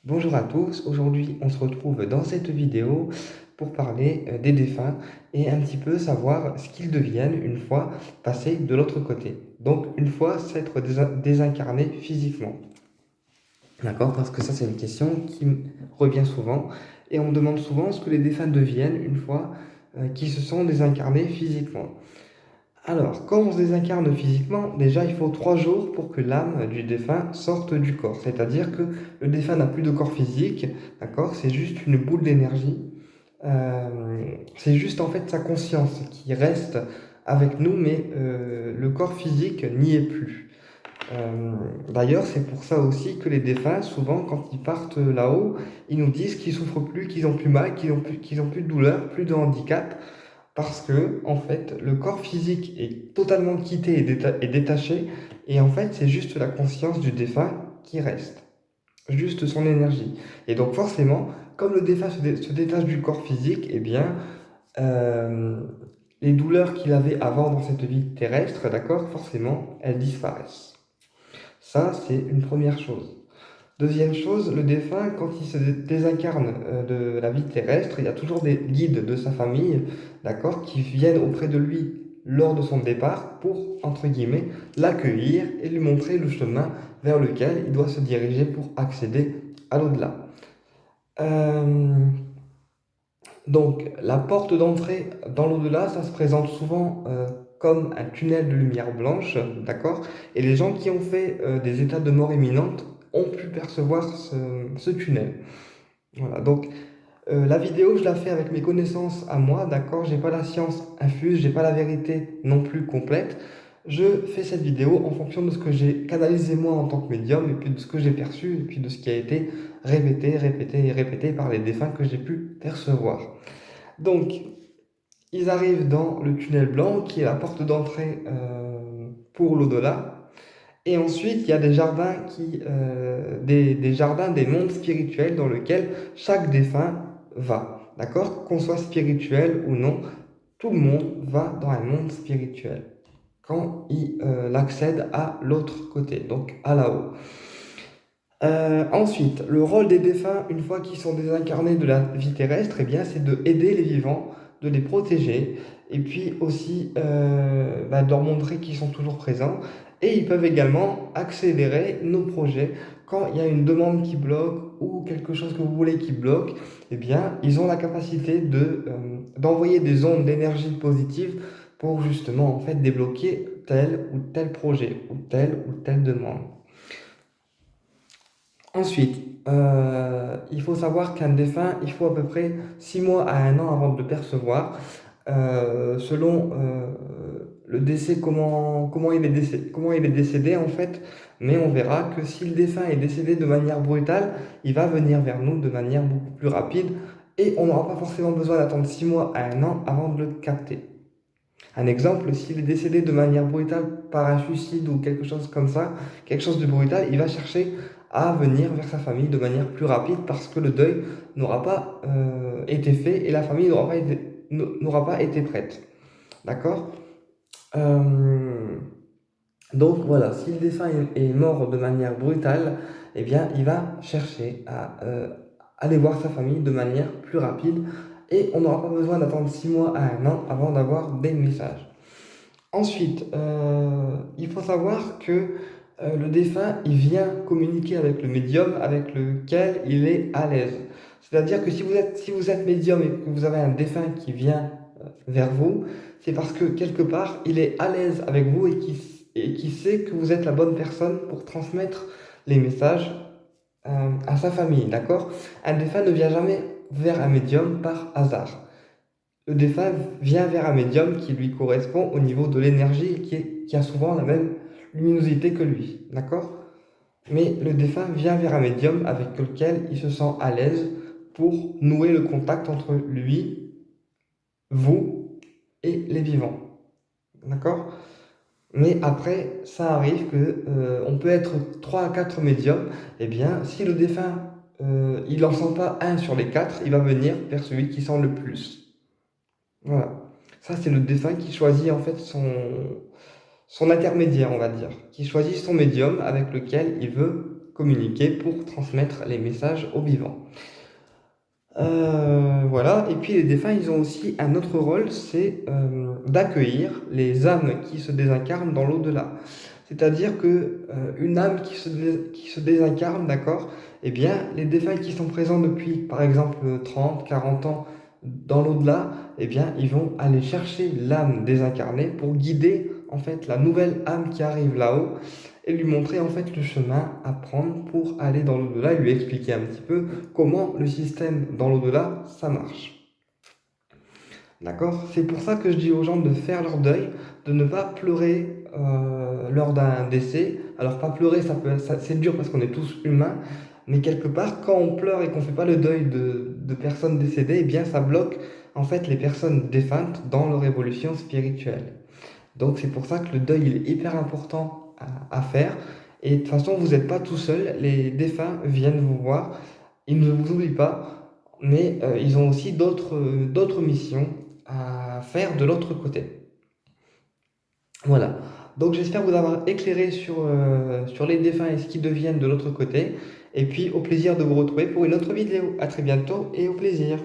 Bonjour à tous, aujourd'hui on se retrouve dans cette vidéo pour parler des défunts et un petit peu savoir ce qu'ils deviennent une fois passés de l'autre côté. Donc une fois s'être désincarné physiquement. D'accord? Parce que ça c'est une question qui revient souvent et on me demande souvent ce que les défunts deviennent une fois qu'ils se sont désincarnés physiquement. Alors, quand on se désincarne physiquement, déjà il faut 3 jours pour que l'âme du défunt sorte du corps. C'est-à-dire que le défunt n'a plus de corps physique, d'accord? C'est juste une boule d'énergie. C'est juste en fait sa conscience qui reste avec nous, mais le corps physique n'y est plus. D'ailleurs, c'est pour ça aussi que les défunts, souvent, quand ils partent là-haut, ils nous disent qu'ils souffrent plus, qu'ils ont plus mal, qu'ils ont plus de douleur, plus de handicap. Parce que, en fait, le corps physique est totalement quitté et détaché, et en fait, c'est juste la conscience du défunt qui reste, juste son énergie. Et donc, forcément, comme le défunt se détache du corps physique, eh bien, euh, les douleurs qu'il avait avant dans cette vie terrestre, d'accord, forcément, elles disparaissent. Ça, c'est une première chose. Deuxième chose, le défunt, quand il se désincarne de la vie terrestre, il y a toujours des guides de sa famille, d'accord, qui viennent auprès de lui lors de son départ pour, entre guillemets, l'accueillir et lui montrer le chemin vers lequel il doit se diriger pour accéder à l'au-delà. Euh, donc, la porte d'entrée dans l'au-delà, ça se présente souvent comme un tunnel de lumière blanche, d'accord? Et les gens qui ont fait des états de mort imminente ont pu percevoir ce tunnel. Voilà, donc la vidéo, je la fais avec mes connaissances à moi, d'accord? J'ai pas la science infuse, j'ai pas la vérité non plus complète. Je fais cette vidéo en fonction de ce que j'ai canalisé moi en tant que médium, et puis de ce que j'ai perçu, et puis de ce qui a été répété, répété et répété par les défunts que j'ai pu percevoir. Donc, ils arrivent dans le tunnel blanc, qui est la porte d'entrée pour l'au-delà. Et ensuite, il y a des jardins des jardins des mondes spirituels dans lesquels chaque défunt va. D'accord? Qu'on soit spirituel ou non, tout le monde va dans un monde spirituel quand il accède à l'autre côté, donc à là-haut. Ensuite, le rôle des défunts, une fois qu'ils sont désincarnés de la vie terrestre, eh bien, c'est de aider les vivants, de les protéger, et puis aussi de leur montrer qu'ils sont toujours présents. Et ils peuvent également accélérer nos projets. Quand il y a une demande qui bloque ou quelque chose que vous voulez qui bloque, eh bien, ils ont la capacité d'envoyer des ondes d'énergie positive pour justement en fait débloquer tel ou tel projet ou telle demande. Ensuite, il faut savoir qu'un défunt, il faut à peu près 6 mois à 1 an avant de le percevoir, selon le décès, comment il est décédé en fait. Mais on verra que si le défunt est décédé de manière brutale, il va venir vers nous de manière beaucoup plus rapide et on n'aura pas forcément besoin d'attendre 6 mois à 1 an avant de le capter. Un exemple, s'il est décédé de manière brutale par un suicide ou quelque chose comme ça, quelque chose de brutal, il va chercher à venir vers sa famille de manière plus rapide parce que le deuil n'aura pas été fait et la famille n'aura pas été prête. D'accord? Euh, donc voilà, si le défunt est mort de manière brutale, eh bien il va chercher à aller voir sa famille de manière plus rapide et on n'aura pas besoin d'attendre 6 mois à 1 an avant d'avoir des messages. Ensuite, il faut savoir que le défunt, il vient communiquer avec le médium avec lequel il est à l'aise. C'est-à-dire que si vous êtes médium et que vous avez un défunt qui vient vers vous, c'est parce que quelque part, il est à l'aise avec vous et qui sait que vous êtes la bonne personne pour transmettre les messages à sa famille, d'accord? Un défunt ne vient jamais vers un médium par hasard. Le défunt vient vers un médium qui lui correspond au niveau de l'énergie et qui a souvent la même luminosité que lui. D'accord? Mais le défunt vient vers un médium avec lequel il se sent à l'aise pour nouer le contact entre lui, vous et les vivants. D'accord? Mais après, ça arrive que on peut être 3 à 4 médiums. Eh bien, si le défunt il n'en sent pas un sur les 4, il va venir vers celui qui sent le plus. Voilà. Ça, c'est le défunt qui choisit en fait son intermédiaire, on va dire, qui choisit son médium avec lequel il veut communiquer, pour transmettre les messages aux vivants. Voilà, et puis les défunts, ils ont aussi un autre rôle, c'est d'accueillir les âmes qui se désincarnent dans l'au-delà. C'est-à-dire que une âme qui se désincarne, d'accord, eh bien, les défunts qui sont présents depuis, par exemple, 30, 40 ans dans l'au-delà, eh bien, ils vont aller chercher l'âme désincarnée pour guider, en fait, la nouvelle âme qui arrive là-haut et lui montrer, en fait, le chemin à prendre pour aller dans l'au-delà et lui expliquer un petit peu comment le système dans l'au-delà, ça marche. D'accord? C'est pour ça que je dis aux gens de faire leur deuil, de ne pas pleurer lors d'un décès. Alors, pas pleurer, c'est dur parce qu'on est tous humains, mais quelque part, quand on pleure et qu'on ne fait pas le deuil de personnes décédées, eh bien, ça bloque en fait les personnes défuntes dans leur évolution spirituelle. Donc, c'est pour ça que le deuil il est hyper important à faire. Et de toute façon, vous n'êtes pas tout seul, les défunts viennent vous voir, ils ne vous oublient pas, mais ils ont aussi d'autres missions à faire de l'autre côté. Voilà. Donc j'espère vous avoir éclairé sur les défunts et ce qu'ils deviennent de l'autre côté. Et puis au plaisir de vous retrouver pour une autre vidéo. À très bientôt et au plaisir.